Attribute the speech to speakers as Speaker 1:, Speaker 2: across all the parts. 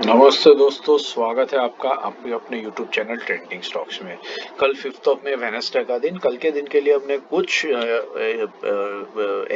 Speaker 1: नमस्ते दोस्तों, स्वागत है आपका आपके अपने YouTube चैनल ट्रेंडिंग स्टॉक्स में। कल 5th ऑफ मई वेडनेसडे का दिन, कल के दिन के लिए हमने कुछ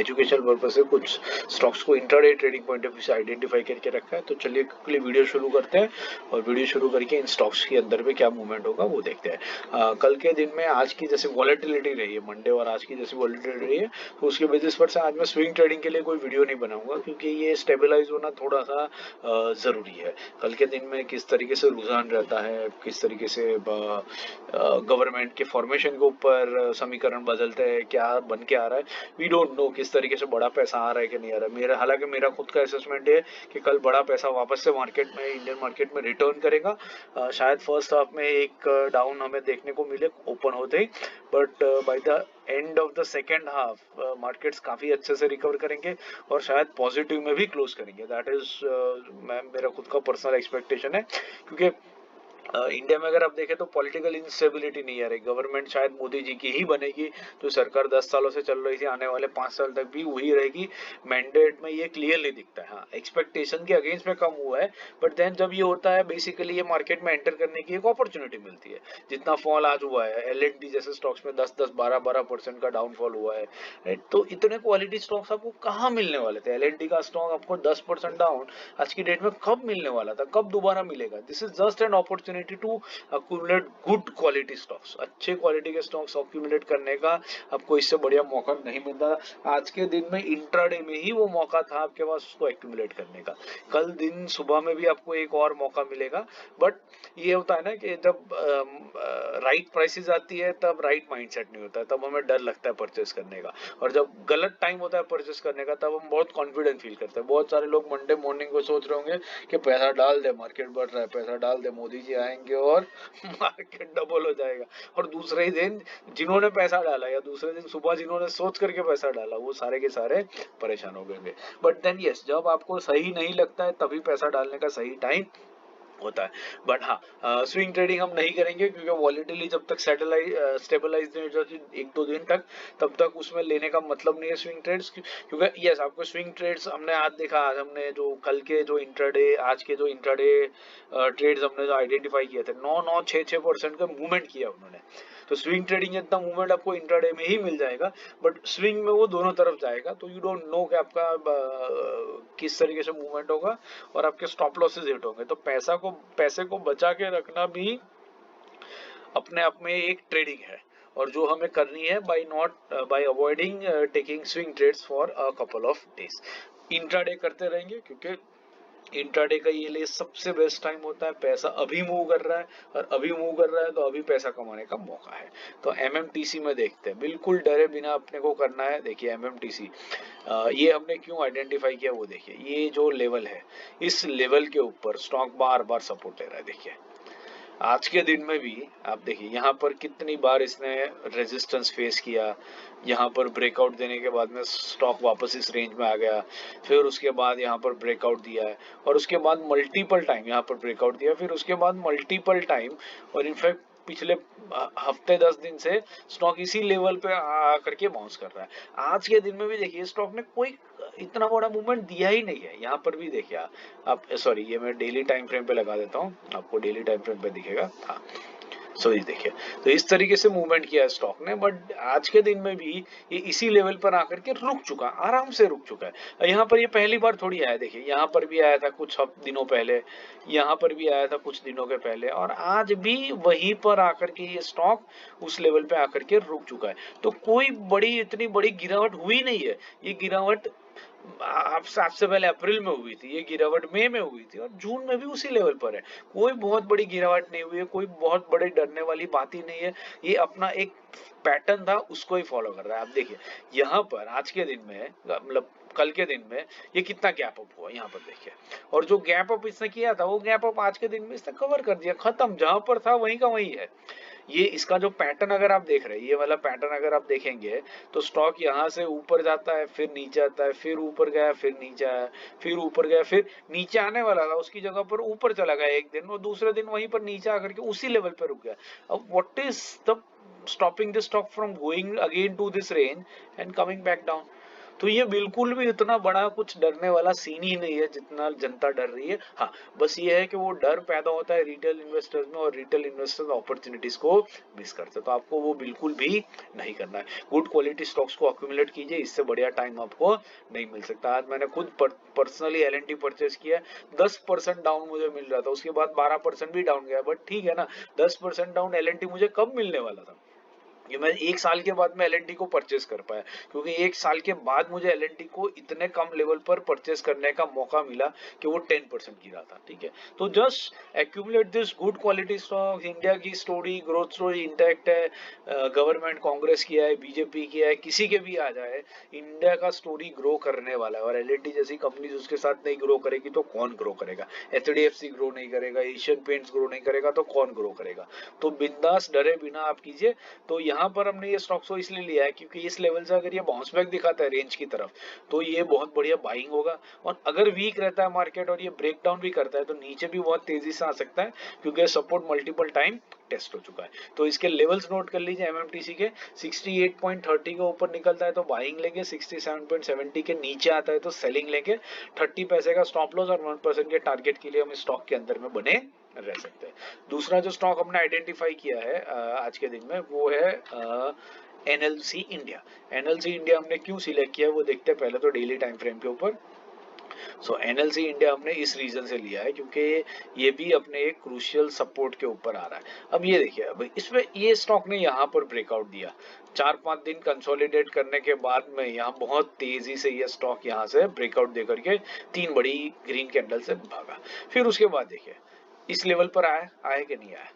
Speaker 1: एजुकेशनल पर्पस से कुछ स्टॉक्स को intraday trading point of view से आइडेंटिफाई करके रखा है। तो चलिए क्विकली वीडियो शुरू करते हैं और वीडियो शुरू करके इन स्टॉक्स के अंदर में क्या मूवमेंट होगा वो देखते हैं। कल के दिन में आज की जैसे वॉलेटिलिटी रही है, मंडे और आज की जैसी वॉलेटिलिटी रही है, तो उसके बेसिस पर से आज मैं स्विंग ट्रेडिंग के लिए कोई वीडियो नहीं बनाऊंगा, क्योंकि ये स्टेबलाइज होना थोड़ा सा ज़रूरी है। कल के दिन में किस तरीके से रुझान रहता है, किस तरीके से गवर्नमेंट के फॉर्मेशन के ऊपर समीकरण बदलते हैं, क्या बन के आ रहा है, वी डोंट नो। किस तरीके से बड़ा पैसा आ रहा है कि नहीं आ रहा है। हालांकि मेरा खुद का असेसमेंट है कि कल बड़ा पैसा वापस से मार्केट में, इंडियन मार्केट में रिटर्न करेगा। शायद फर्स्ट हाफ में एक डाउन हमें देखने को मिले ओपन होते ही, but by the end of the second half markets काफी अच्छे से रिकवर करेंगे और शायद पॉजिटिव में भी क्लोज करेंगे। दैट इज मेरा खुद का पर्सनल एक्सपेक्टेशन है, क्योंकि इंडिया में अगर आप देखें तो पॉलिटिकल इंस्टेबिलिटी नहीं आ रही। गवर्नमेंट शायद मोदी जी की ही बनेगी, जो सरकार 10 सालों से चल रही थी, आने वाले 5 साल तक भी वही रहेगी। मैंडेट में ये क्लियरली दिखता है। हाँ, एक्सपेक्टेशन के अगेंस्ट में कम हुआ है, बट देन जब ये होता है बेसिकली ये मार्केट में एंटर करने की एक अपॉर्चुनिटी मिलती है। जितना फॉल आज हुआ है, एल&टी जैसे स्टॉक्स में 10-12% का डाउनफॉल हुआ है, राइट? तो इतने क्वालिटी स्टॉक्स आपको कहाँ मिलने वाले थे? एल&टी का स्टॉक आपको 10% डाउन आज की डेट में कब मिलने वाला था, कब दोबारा मिलेगा? This is just an opportunity to accumulate good quality stocks. अच्छे क्वालिटी के स्टॉक्स अक्यूमुलेट करने का आपको इससे बढ़िया मौका नहीं मिलता। आज के दिन में इंट्राडे में ही वो मौका था आपके पास उसको एक्यूमुलेट करने का। कल दिन सुबह में भी आपको एक और मौका मिलेगा, बट ये होता है ना कि जब राइट प्राइसेस आती है तब राइट माइंडसेट नहीं होता है, तब हमें डर लगता है परचेस करने का। और जब गलत टाइम होता है परचेस करने का, तब हम बहुत कॉन्फिडेंट फील करते हैं। बहुत सारे लोग मंडे मॉर्निंग को सोच रहे होंगे कि पैसा डाल दे, मार्केट बढ़ रहा है, पैसा डाल दे, मोदी जी आएंगे और मार्केट डबल हो जाएगा। और दूसरे ही दिन जिन्होंने पैसा डाला, या दूसरे दिन सुबह जिन्होंने सोच करके पैसा डाला, वो सारे के सारे परेशान हो गए। बट देन यस, जब आपको सही नहीं लगता है तभी पैसा डालने का सही टाइम होता है। बट हाँ, स्विंग ट्रेडिंग हम नहीं करेंगे, क्योंकि वॉलेटिलिटी जब तक स्टेबलाइज नहीं हो जाती 1-2 दिन तक, तब तक उसमें लेने का मतलब नहीं है स्विंग ट्रेड्स। क्योंकि यस, आपको स्विंग ट्रेड्स हमने आज देखा, आज हमने जो कल के जो इंट्राडे, आज के जो इंट्राडे ट्रेड्स हमने जो आइडेंटिफाई किए थे, 9-9 6-6% का मूवमेंट किया उन्होंने। तो स्विंग ट्रेडिंग जितना मूवमेंट आपको इंट्राडे में ही मिल जाएगा, बट स्विंग में वो दोनों तरफ जाएगा। तो यू डोंट नो कि आपका किस तरीके से मूवमेंट होगा और आपके स्टॉप लॉसेस हिट होंगे। तो पैसे को बचा के रखना भी अपने आप में एक ट्रेडिंग है, और जो हमें करनी है by avoiding taking swing trades for a couple of days. Intraday करते रहेंगे, क्योंकि इंट्राडे का ये लिए सबसे बेस्ट टाइम होता है। पैसा अभी मूव कर रहा है, और अभी मूव कर रहा है तो अभी पैसा कमाने का मौका है। तो एमएमटीसी में देखते हैं, बिल्कुल डरे बिना अपने को करना है। देखिए एमएमटीसी, ये हमने क्यों आइडेंटिफाई किया वो देखिए। ये जो लेवल है, इस लेवल के ऊपर स्टॉक बार बार सपोर्ट ले रहा है। देखिए आज के दिन में भी आप देखिए, यहाँ पर कितनी बार इसने रेजिस्टेंस फेस किया। यहाँ पर ब्रेकआउट देने के बाद में स्टॉक वापस इस रेंज में आ गया, फिर उसके बाद यहाँ पर ब्रेकआउट दिया है, और उसके बाद मल्टीपल टाइम यहाँ पर ब्रेकआउट दिया, फिर उसके बाद मल्टीपल टाइम। और इनफैक्ट पिछले हफ्ते 10 दिन से स्टॉक इसी लेवल पे आ करके बाउंस कर रहा है। आज के दिन में भी देखिए स्टॉक ने कोई इतना बड़ा मूवमेंट दिया ही नहीं है। यहाँ पर भी देखिए आप सॉरी, ये मैं डेली टाइम फ्रेम पे लगा देता हूँ, आपको डेली टाइम फ्रेम पे दिखेगा। हाँ, सो ये देखिए, तो इस तरीके से मूवमेंट किया है स्टॉक ने, बट आज के दिन में भी ये इसी लेवल पर आकर के रुक चुका, आराम से रुक चुका है। यहाँ पर ये पहली बार थोड़ी आया। देखिए यहाँ पर भी आया था कुछ दिनों पहले, यहाँ पर भी आया था कुछ दिनों के पहले, और आज भी वहीं पर आकर के ये स्टॉक उस लेवल पे आकर के रुक चुका है। तो कोई बड़ी इतनी बड़ी गिरावट हुई नहीं है। ये गिरावट आपसे पहले अप्रैल में हुई थी, ये गिरावट मई में हुई थी, और जून में भी उसी लेवल पर है। कोई बहुत बड़ी गिरावट नहीं हुई है, कोई बहुत बड़े डरने वाली बात ही नहीं है। ये अपना एक पैटर्न था, उसको ही फॉलो कर रहा है। आप देखिए यहाँ पर आज के दिन में, मतलब कल के दिन में, ये कितना गैप अप हुआ यहाँ पर देखिए। और जो गैप अप इसने किया था, वो गैप अप आज के दिन में इसने कवर कर दिया, खत्म। जहां पर था वहीं का वहीं है। ये इसका जो पैटर्न अगर आप देख रहे हैं, ये वाला पैटर्न अगर आप देखेंगे, तो स्टॉक यहाँ से ऊपर जाता है, फिर नीचे आता है, फिर ऊपर गया, फिर नीचे आया, फिर ऊपर गया, फिर नीचे आने वाला था, उसकी जगह पर ऊपर चला गया एक दिन, और दूसरे दिन वहीं पर नीचे आकर के उसी लेवल पर रुक गया। अब what is the stopping the stock from going again to this range and coming back down? तो ये बिल्कुल भी इतना बड़ा कुछ डरने वाला सीन ही नहीं है जितना जनता डर रही है। हाँ, बस ये है कि वो डर पैदा होता है रिटेल इन्वेस्टर्स में और रिटेल इन्वेस्टर्स अपॉर्चुनिटीज को मिस करते हैं, तो आपको वो बिल्कुल भी नहीं करना है। गुड क्वालिटी स्टॉक्स को अक्यूमुलेट कीजिए, इससे बढ़िया टाइम आपको नहीं मिल सकता। आज मैंने खुद पर्सनली एल परचेस किया है, 10% डाउन मुझे मिल रहा था, उसके बाद 12% भी डाउन गया, बट ठीक है ना, 10% डाउन एल मुझे कब मिलने वाला था? ये मैं 1 साल के बाद में एल को परचेस कर पाया, क्योंकि 1 साल के बाद मुझे एल को इतने कम लेवल पर परचेस करने का मौका मिला कि वो 10% गिरा था। ठीक है, तो just accumulate this good quality stock. India की स्टोरी, ग्रोथ स्टोरी इंटैक्ट है। गवर्नमेंट कांग्रेस किया है, बीजेपी किया है, किसी के भी आ जाए, इंडिया का स्टोरी ग्रो करने वाला है। और एल जैसी कंपनी उसके साथ नहीं ग्रो करेगी तो कौन ग्रो करेगा? एचडीएफसी ग्रो नहीं करेगा, एशियन पेंट्स ग्रो नहीं करेगा तो कौन ग्रो करेगा? तो बिंदास डरे बिना आप कीजिए। तो यहाँ पर हमने ये स्टॉक्स को इसलिए लिया है क्योंकि इस लेवल से अगर ये बाउंस बैक दिखाता है रेंज की तरफ, तो ये बहुत बढ़िया बाइंग होगा। और अगर वीक रहता है मार्केट और ये ब्रेक डाउन भी करता है तो नीचे भी बहुत तेजी से आ सकता है, क्योंकि सपोर्ट मल्टीपल टाइम टेस्ट हो चुका है। तो इसके लेवल्स नोट कर लीजिए एमएमटीसी के। 68.30 के ऊपर निकलता है तो बाइंग लेंगे, 67.70 के नीचे आता है तो सेलिंग लेंगे। 30 पैसे का स्टॉप लॉस और 1% के टारगेट के लिए हम स्टॉक के अंदर में बने रह सकते हैं। दूसरा जो स्टॉक हमने आइडेंटिफाई किया है आज के दिन में, वो है एनएलसी इंडिया। एनएलसी इंडिया हमने क्यों सिलेक्ट किया वो देखते हैं पहले तो डेली टाइम फ्रेम के ऊपर। सो एनएलसी इंडिया हमने इस रीजन से लिया है क्योंकि ये भी अपने एक क्रूशियल सपोर्ट के ऊपर आ रहा है। अब ये देखिए, अब इसमें ये स्टॉक ने यहाँ पर ब्रेकआउट दिया, 4-5 दिन कंसोलिडेट करने के बाद में यहाँ बहुत तेजी से ये स्टॉक यहाँ से ब्रेकआउट देकर के 3 बड़ी ग्रीन कैंडल से भागा। फिर उसके बाद देखिए इस लेवल पर आया कि नहीं आया,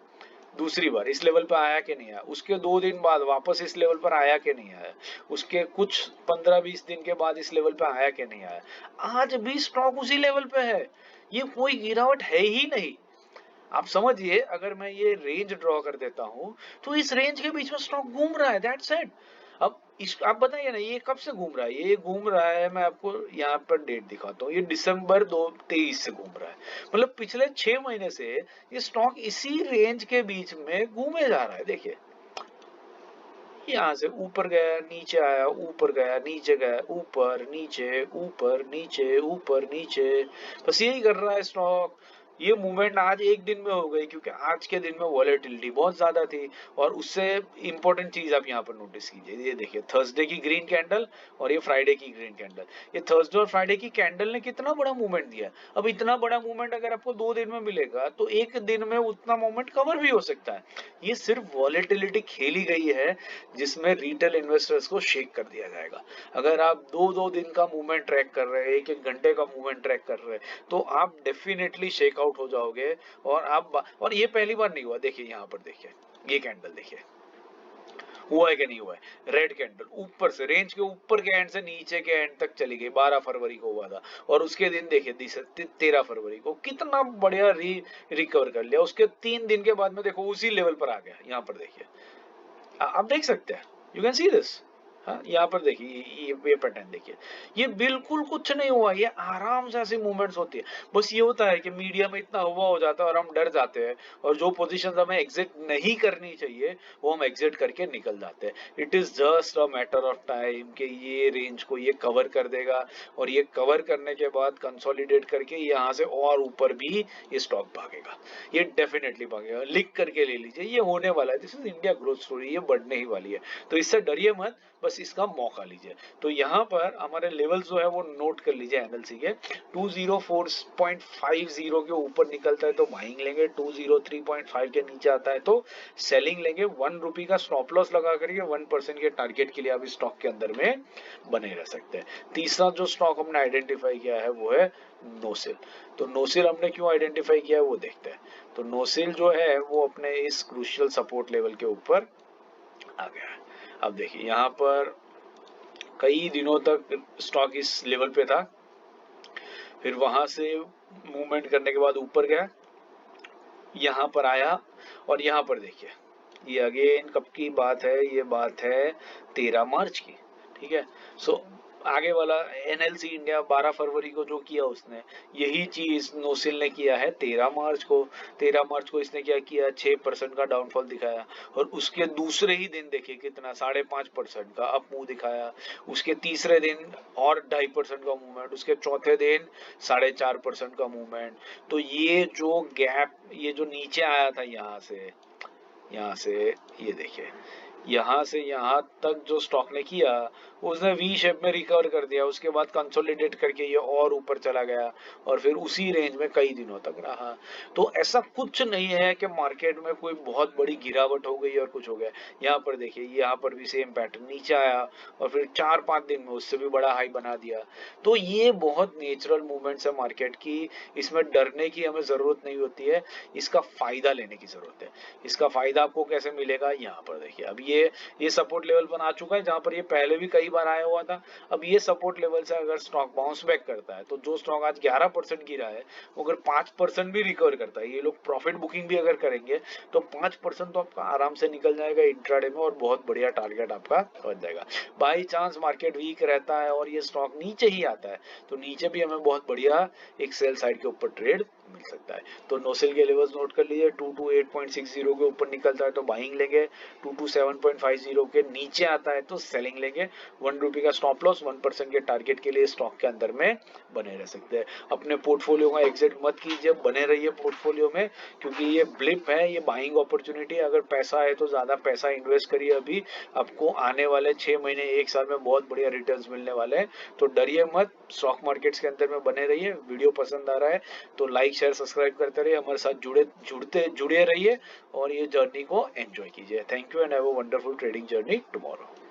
Speaker 1: दूसरी बार इस लेवल पर आया कि नहीं आया, उसके 2 दिन बाद वापस इस लेवल पर आया कि नहीं आया, उसके कुछ 15-20 दिन के बाद इस लेवल पे आया कि नहीं आया। आज भी स्टॉक उसी लेवल पे है, ये कोई गिरावट है ही नहीं। आप समझिए, अगर मैं ये रेंज ड्रॉ कर देता हूं तो इस रेंज के बीच में स्टॉक घूम रहा है, दैट्स इट। अब इस आप बताइए ना, ये कब से घूम रहा है? ये घूम रहा है, मैं आपको यहाँ पर डेट दिखाता हूँ, ये दिसंबर 2023 से घूम रहा है। मतलब पिछले 6 महीने से ये स्टॉक इसी रेंज के बीच में घूमे जा रहा है। देखिए यहाँ से ऊपर गया, नीचे आया, ऊपर गया, नीचे गया, ऊपर नीचे, ऊपर नीचे, ऊपर नीचे, बस यही कर रहा है स्टॉक। ये मूवमेंट आज एक दिन में हो गई क्योंकि आज के दिन में वॉलेटिलिटी बहुत ज्यादा थी। और उससे इंपॉर्टेंट चीज आप यहाँ पर नोटिस कीजिए, ये देखिए थर्सडे की ग्रीन कैंडल और ये फ्राइडे की ग्रीन कैंडल। ये थर्सडे और फ्राइडे की कैंडल ने कितना बड़ा मूवमेंट दिया। अब इतना बड़ा मूवमेंट अगर आपको 2 दिन में मिलेगा तो एक दिन में उतना मूवमेंट कवर भी हो सकता है। ये सिर्फ वॉलेटिलिटी खेली गई है जिसमें रिटेल इन्वेस्टर्स को शेक कर दिया जाएगा। अगर आप 2-2 दिन का मूवमेंट ट्रैक कर रहे हैं, 1-1 घंटे का मूवमेंट ट्रैक कर रहे हैं, तो आप डेफिनेटली शेक आउट हो जाओगे। और ये पहली बार नहीं हुआ, देखिए यहाँ पर देखिए, ये कैंडल देखिए हुआ है कि नहीं हुआ है। रेड कैंडल ऊपर से रेंज के ऊपर के एंड से नीचे के एंड तक चली गई, 12 फरवरी को हुआ था। और उसके दिन देखिए 13 फरवरी को कितना बढ़िया रिकवर कर लिया। उसके 3 दिन के बाद में देखो उसी लेवल पर आ गया। यहाँ पर देखिए, आप देख सकते हैं, यू कैन सी दिस। हाँ, यहाँ पर देखिए ये पैटर्न देखिए, ये बिल्कुल कुछ नहीं हुआ, ये आराम से ऐसी मूवमेंट्स होती है। बस ये होता है कि मीडिया में इतना हुआ हो जाता है और हम डर जाते हैं, और जो पोजीशन हमें एग्जिट नहीं करनी चाहिए वो हम एग्जिट करके निकल जाते हैं। It is just a matter of time कि ये रेंज को ये कवर कर देगा, और ये कवर करने के बाद कंसोलिडेट करके यहाँ से और ऊपर भी ये स्टॉक भागेगा। ये डेफिनेटली भागेगा, लिख करके ले लीजिए, ये होने वाला है। This is India growth story, ये बढ़ने ही वाली है। तो इससे डरिए मत, बस इसका मौका लीजिए। तो यहाँ पर हमारे लेवल्स जो है वो नोट कर लीजिए एनएलसी के। 204.50 के ऊपर निकलता है तो बाइंग लेंगे, 203.5 के नीचे आता है तो सेलिंग लेंगे। 1 रुपी का स्टॉप लॉस लगा करके 1% के टारगेट के लिए आप स्टॉक के अंदर में बने रह सकते हैं। तीसरा जो स्टॉक हमने आइडेंटिफाई किया है वो है नोसेल। तो नोसेल हमने क्यों आइडेंटिफाई किया है वो देखते हैं। तो नोसेल जो है वो अपने इस क्रूशियल सपोर्ट लेवल के ऊपर आ गया है। अब देखिए यहाँ पर कई दिनों तक स्टॉक इस लेवल पे था, फिर वहां से मूवमेंट करने के बाद ऊपर गया, यहाँ पर आया, और यहाँ पर देखिए ये अगेन कब की बात है, ये बात है 13 मार्च की। ठीक है, सो आगे वाला एनएलसी इंडिया 12 फरवरी को जो किया उसने, यही चीज नोसिल ने किया है 13 मार्च को। 13 मार्च को इसने क्या किया, 6% का डाउनफॉल दिखाया, और उसके दूसरे ही दिन देखिए कितना 5.5% का अप मूव दिखाया। उसके तीसरे दिन और 2.5% का मूवमेंट, उसके चौथे दिन 4.5% का मूवमेंट। तो ये जो गैप, ये जो नीचे आया था यहाँ से ये देखिए, यहाँ से यहाँ तक जो स्टॉक ने किया, उसने वी शेप में रिकवर कर दिया, उसके बाद कंसोलिडेट करके ये और ऊपर चला गया, और फिर उसी रेंज में कई दिनों तक रहा। तो ऐसा कुछ नहीं है कि मार्केट में कोई बहुत बड़ी गिरावट हो गई और कुछ हो गया। यहाँ पर देखिए, यहाँ पर भी सेम पैटर्न, नीचे आया और फिर 4-5 दिन में उससे भी बड़ा हाई बना दिया। तो ये बहुत नेचुरल मूवमेंट्स है मार्केट की, इसमें डरने की हमें जरूरत नहीं होती है, इसका फायदा लेने की जरूरत है। इसका फायदा आपको कैसे मिलेगा, यहाँ पर देखिए, अब ये सपोर्ट लेवल बना चुका है जहां पर ये पहले भी कई बार आया हुआ था। अब ये सपोर्ट लेवल से अगर स्टॉक बाउंस बैक करता है, तो जो स्टॉक आज 11% गिरा है, वो अगर 5% भी रिकवर करता है, ये लोग प्रॉफिट बुकिंग भी अगर करेंगे, तो 5% तो आपका आराम से निकल जाएगा इंट्राडे में, और बहुत बढ़िया टारगेट आपका बन जाएगा। बाई चांस मार्केट वीक रहता है और ये स्टॉक नीचे ही आता है, तो नीचे भी हमें बहुत बढ़िया एक सेल साइड के ऊपर ट्रेड मिल सकता है। तो नोसेल के लेवल्स नोट कर लीजिए, 228.60 के ऊपर निकलता है तो बाइंग लेंगे, 227.50 के नीचे आता है तो सेलिंग लेंगे। 1 रुपये का स्टॉप लॉस, 1% के टारगेट के लिए स्टॉक के अंदर में बने रह सकते हैं। अपने पोर्टफोलियो का एग्जिट मत कीजिए, बने रहिए पोर्टफोलियो में, क्योंकि ये ब्लिप है, ये बाइंग अपॉर्चुनिटी। अगर पैसा है तो ज्यादा पैसा इन्वेस्ट करिए, अभी आपको आने वाले 6 महीने 1 साल में बहुत बढ़िया रिटर्न्स मिलने वाले हैं। तो डरिए मत, स्टॉक मार्केट्स के अंदर में बने रहिए। वीडियो पसंद आ रहा है तो लाइक शेयर सब्सक्राइब करते रहिए, हमारे साथ जुड़े रहिए और ये जर्नी को एंजॉय कीजिए। Thank you and have a wonderful trading journey tomorrow.